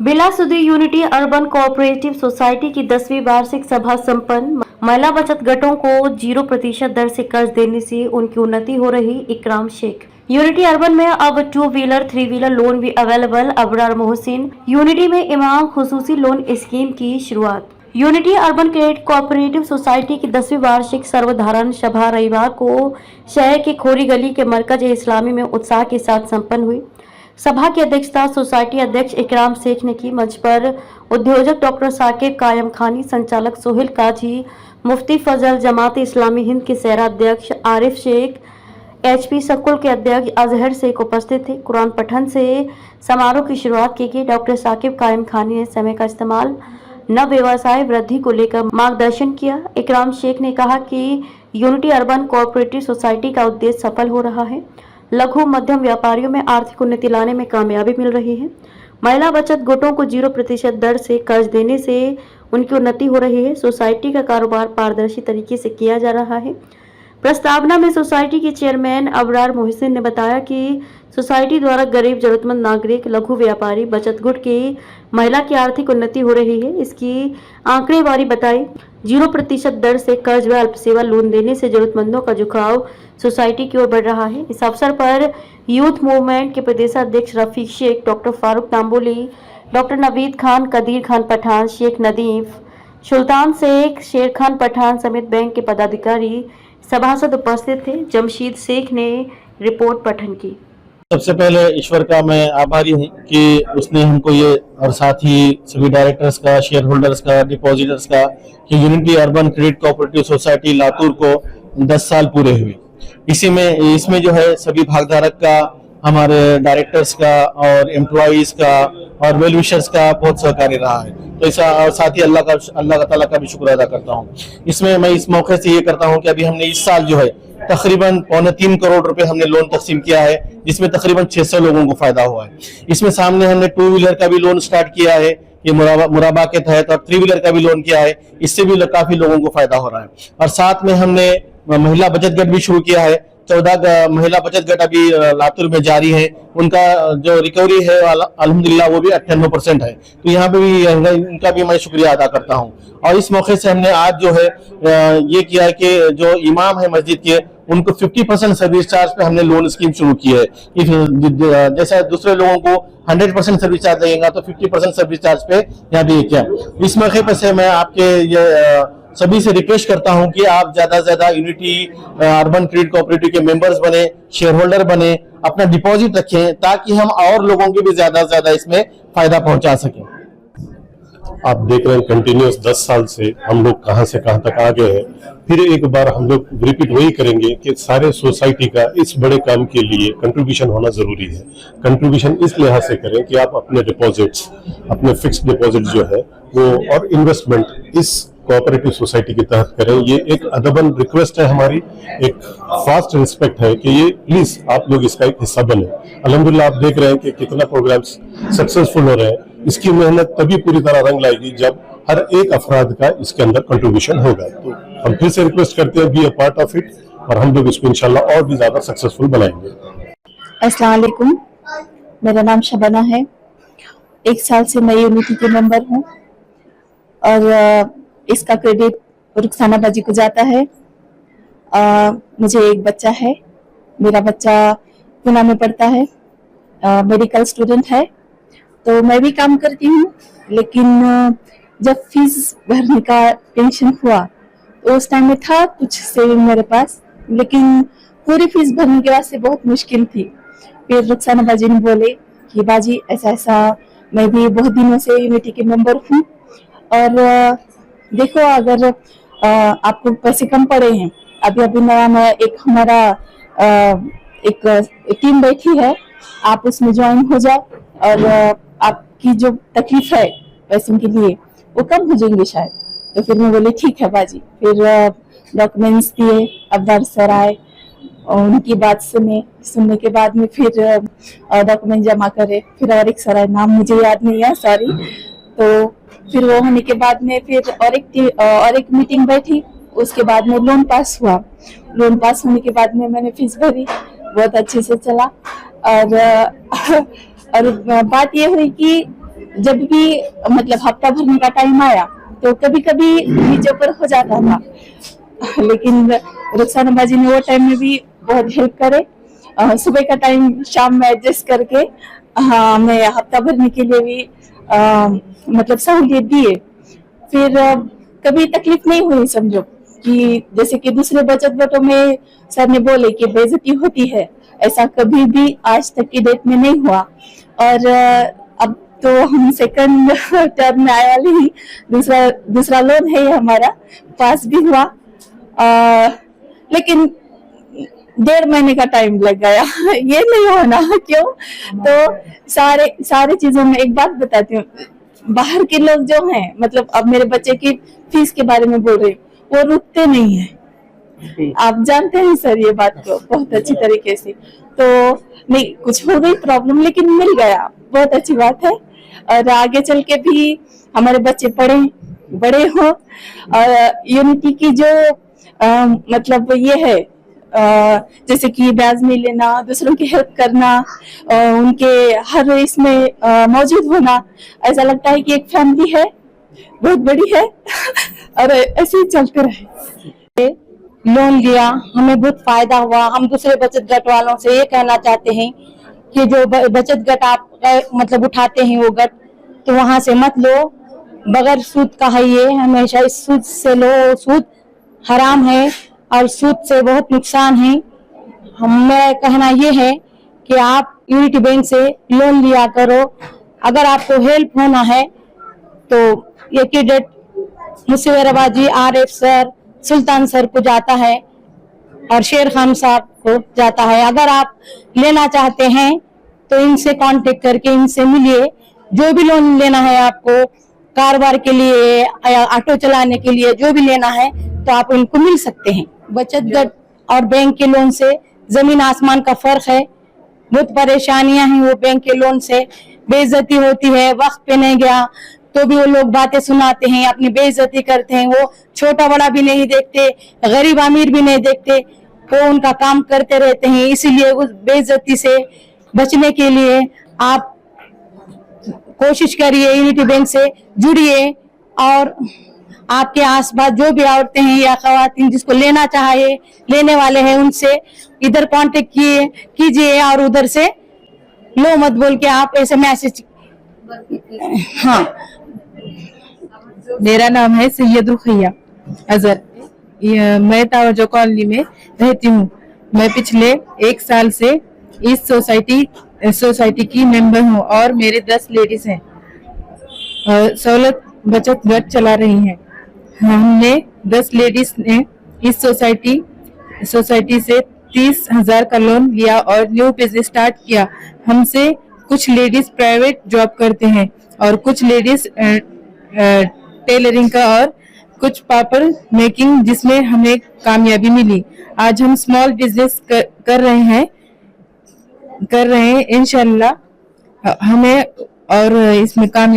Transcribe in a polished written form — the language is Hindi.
बिलासुदी यूनिटी अर्बन कोऑपरेटिव सोसाइटी की 10वीं वार्षिक सभा संपन्न। महिला बचत घटों को 0% दर से कर्ज देने से उनकी उन्नति हो रही। इकराम शेख। यूनिटी अर्बन में अब 2 व्हीलर 3 व्हीलर लोन भी अवेलेबल। अबरार मोहसिन। यूनिटी में इमाम खुसूसी लोन स्कीम की शुरुआत। Unity urban credit cooperative society की 10वीं वार्षिक सर्वधारण सभा रविवार को शहर के खोरी गली के मरकज इस्लामी में उत्साह के साथ संपन्न हुई। सभा की अध्यक्षता सोसाइटी अध्यक्ष इकराम शेख ने की। मंच पर उद्योजक डॉक्टर साकिब कायम खानी, संचालक सोहेल काजी, मुफ्ती फजल, जमात इस्लामी हिंद के शहरा अध्यक्ष आरिफ शेख, HP स्कूल के अध्यक्ष अजहर शेख उपस्थित थे। कुरान पठन से समारोह की शुरुआत की गई। डॉक्टर साकिब कायम खानी ने समय का इस्तेमाल नव व्यवसाय वृद्धि को लेकर मार्गदर्शन किया। इकराम शेख ने कहा कि यूनिटी अर्बन कोऑपरेटिव सोसाइटी का उद्देश्य सफल हो रहा है। लघु मध्यम व्यापारियों में आर्थिक उन्नति लाने में कामयाबी मिल रही है। महिला बचत घोटों को 0% दर से कर्ज देने से उनकी उन्नति हो रही है। सोसाइटी का कारोबार पारदर्शी तरीके से किया जा रहा है। प्रस्तावना में सोसाइटी के चेयरमैन अबरार मोहसिन ने बताया कि सोसाइटी द्वारा गरीब, जरूरतमंद नागरिक, लघु व्यापारी, बचत गुट की महिला की आर्थिक उन्नति हो रही है। इसकी आंकड़ेवारी बताई। 0% दर से कर्ज व अल्पसेवा लोन देने से जरूरतमंदों का झुकाव सोसाइटी की ओर बढ़ रहा है। इस अवसर पर यूथ मूवमेंट के प्रदेशाध्यक्ष रफीक शेख, डॉक्टर फारूक तांबोली, डॉक्टर नवीद खान, कदीर खान पठान, शेख नदीफ, सुल्तान शेख, शेर खान पठान समेत बैंक के पदाधिकारी सभासद उपस्थित थे। जमशीद शेख ने रिपोर्ट पठन की। सबसे पहले ईश्वर का मैं आभारी हूं कि उसने हमको ये, और साथ ही सभी डायरेक्टर्स का, शेयर होल्डर्स का, डिपॉजिटर्स का, कि unity urban credit cooperative society Latur को 10 साल पूरे हुए। इसमें जो है सभी भागधारक का, हमारे डायरेक्टर्स का और एम्प्लॉइज का और वेल विशर्स का बहुत सहकार्य रहा है। तो ऐसा, और साथ ही अल्लाह ताला का भी शुक्र अदा करता हूँ। इसमें मैं इस मौके से ये करता हूँ कि अभी हमने इस साल जो है तकरीबन 3.25 करोड़ रुपए हमने लोन तकसीम किया है, जिसमें तकरीबन 600 लोगों को फायदा हुआ है। इसमें सामने हमने 2 व्हीलर का भी लोन स्टार्ट किया है, ये मुराबा के तहत, और 3 व्हीलर का भी लोन किया है। इससे भी काफी लोगों को फायदा हो रहा है। और साथ में हमने महिला बचत गट भी शुरू किया है। 14 महिला बचत गट अभी लातूर में जारी है। उनका जो रिकवरी है अल्हम्दुलिल्लाह वो भी 98% है। तो यहाँ पे भी उनका भी मैं शुक्रिया अदा करता हूँ। और इस मौके से हमने आज जो है ये किया है कि जो इमाम है मस्जिद के, उनको 50% सर्विस चार्ज पे हमने लोन स्कीम शुरू की है। जैसा दूसरे लोगों को 100% सर्विस चार्ज लगेगा, तो 50% सर्विस चार्ज पे यहाँ भी किया। इस मौके पर से मैं आपके ये सभी से रिक्वेस्ट करता हूं कि आप ज्यादा से ज्यादा यूनिटी अर्बन क्रेडिट कोऑपरेटिव के मेंबर्स बने, शेयर होल्डर बने, अपना डिपॉजिट रखें, ताकि हम और लोगों को भी ज्यादा से ज्यादा इसमें फायदा पहुंचा सकें। आप देख रहे हैं कंटिन्यूस 10 साल से हम लोग कहां से कहां तक आ गए हैं। फिर एक बार हम लोग रिपीट वही करेंगे कि सारे सोसाइटी का इस बड़े काम के लिए कंट्रीब्यूशन होना जरूरी है। कंट्रीब्यूशन इस लिहाज से करें कि आप अपने डिपॉजिट्स, अपने फिक्स्ड डिपॉजिट जो है वो, और इन्वेस्टमेंट इस कोऑपरेटिव सोसाइटी के तहत करें। ये एक अदबन रिक्वेस्ट है हमारी, एक फास्ट रिस्पेक्ट है कि ये प्लीज आप लोग इसका एक हिस्सा बने। अल्हम्दुलिल्लाह आप देख रहे हैं कि कितना प्रोग्राम्स सक्सेसफुल हो रहे हैं। इसकी मेहनत तभी पूरी तरह रंग लाएगी जब हर एक अफराद का इसके अंदर कंट्रीब्यूशन होगा। तो हम फिर से रिक्वेस्ट करते हैं, be a part of it, और हम लोग इसको इंशाल्लाह और भी ज्यादा सक्सेसफुल बनाएंगे। अस्सलाम वालेकुम, मेरा नाम शबाना है। 1 साल से मैं यूनिटी के मेंबर हूँ और इसका क्रेडिट रुखसाना बाजी को जाता है। मुझे एक बच्चा है, मेरा बच्चा पुणे में पढ़ता है, मेडिकल स्टूडेंट है। तो मैं भी काम करती हूँ, लेकिन जब फीस भरने का टेंशन हुआ तो उस टाइम में था कुछ सेविंग मेरे पास, लेकिन पूरी फीस भरने के वास्ते बहुत मुश्किल थी। फिर रुखसाना बाजी ने बोले कि बाजी ऐसा ऐसा, मैं भी बहुत दिनों से यूनिटी के मेंबर हूँ और देखो अगर आपको पैसे कम पड़े हैं, अभी नया एक हमारा एक टीम बैठी है, आप उसमें ज्वाइन हो जाओ और आपकी जो तकलीफ है पैसों के लिए वो कम हो जाएंगे शायद। तो फिर मैं बोली ठीक है बाजी। फिर डॉक्यूमेंट्स दिए, अब्दार सर आए, उनकी बात सुनने के बाद में फिर डॉक्यूमेंट जमा करे। फिर और एक सर आए, नाम मुझे याद नहीं है, सॉरी। तो फिर वो होने के बाद में फिर और एक मीटिंग बैठी, उसके बाद में लोन पास हुआ। लोन पास होने के बाद में मैंने फीस भरी, बहुत अच्छे से चला। और बात ये हुई कि जब भी मतलब हफ्ता भरने का टाइम आया तो कभी कभी नीचे ऊपर हो जाता था, लेकिन रुखसाना बाजी ने वो टाइम में भी बहुत हेल्प करे। सुबह का टाइम शाम में एडजस्ट करके हमें हफ्ता भरने के लिए भी मतलब सहूलियत दिए। फिर कभी तकलीफ नहीं हुई, समझो कि जैसे कि दूसरे बचत बटों में सर ने बोले कि बेइज्जती होती है, ऐसा कभी भी आज तक की डेट में नहीं हुआ। और अब तो हम सेकंड टर्म में आया ही, दूसरा लोन है ये हमारा, पास भी हुआ। लेकिन 1.5 महीने का टाइम लग गया ये नहीं होना क्यों? तो सारे चीजों में एक बात बताती हूँ, बाहर के लोग जो हैं, मतलब अब मेरे बच्चे की फीस के बारे में बोल रहे, वो रुकते नहीं है। आप जानते हैं सर ये बात को बहुत अच्छी तरीके से। तो नहीं, कुछ हो गई प्रॉब्लम लेकिन मिल गया, बहुत अच्छी बात है। और आगे चल के भी हमारे बच्चे पढ़े बड़े हो, और यूनिटी की जो मतलब ये है, जैसे कि ब्याज नहीं लेना, दूसरों की हेल्प करना, उनके हर इसमें मौजूद होना, ऐसा लगता है कि एक फैमिली है, बहुत बड़ी है और ऐसे ही चलते रहे। लोन लिया, हमें बहुत फायदा हुआ। हम दूसरे बचत गट वालों से ये कहना चाहते हैं कि जो बचत गट आप मतलब उठाते हैं वो गट, तो वहां से मत लो, बगैर सूद का है ये, हमेशा इस सूद से लो, सूद हराम है और सूद से बहुत नुकसान है। मेरा कहना ये है कि आप यूनिटी बैंक से लोन लिया करो। अगर आपको हेल्प होना है तो ये क्रेडिट मुसीबराबाजी RF सर, सुल्तान सर को जाता है और शेर खान साहब को जाता है। अगर आप लेना चाहते हैं तो इनसे कांटेक्ट करके इनसे मिलिए। जो भी लोन लेना है आपको, कारोबार के लिए या ऑटो चलाने के लिए, जो भी लेना है तो आप इनको मिल सकते हैं। बचत गट और बैंक के लोन से जमीन आसमान का फर्क है। बहुत परेशानियां हैं वो बैंक के लोन से, बेइज्जती होती है, वक्त पे नहीं गया तो भी वो लोग बातें सुनाते हैं, अपनी बेइज्जती करते हैं। वो छोटा बड़ा भी नहीं देखते, गरीब अमीर भी नहीं देखते, वो उनका काम करते रहते हैं। इसीलिए उस बेइज्जती से बचने के लिए आप कोशिश करिए, यूनिटी बैंक से जुड़िए और आपके आसपास जो भी औरतें हैं या खवातीन जिसको लेना चाहे, लेने वाले हैं, उनसे इधर कांटेक्ट कीजिए और उधर से लो मत बोल के आप ऐसे मैसेज। हाँ, मेरा नाम है सैयद रुखैया अजहर। मैं टावर कॉलोनी में रहती हूँ। मैं पिछले 1 साल से इस सोसाइटी की मेंबर हूँ और मेरे 10 लेडीज हैं। सहूलत बचत गट चला रही हैं। हमने 10 लेडीज ने इस सोसाइटी से 30,000 का लोन लिया और न्यू बिजनेस स्टार्ट किया। हमसे कुछ लेडीज प्राइवेट जॉब करते हैं और कुछ लेडीज टेलरिंग का और कुछ पापड़ मेकिंग, जिसमें हमें कामयाबी मिली। आज हम स्मॉल बिजनेस कर रहे हैं इंशाल्लाह हमें और इसमें कामयाबी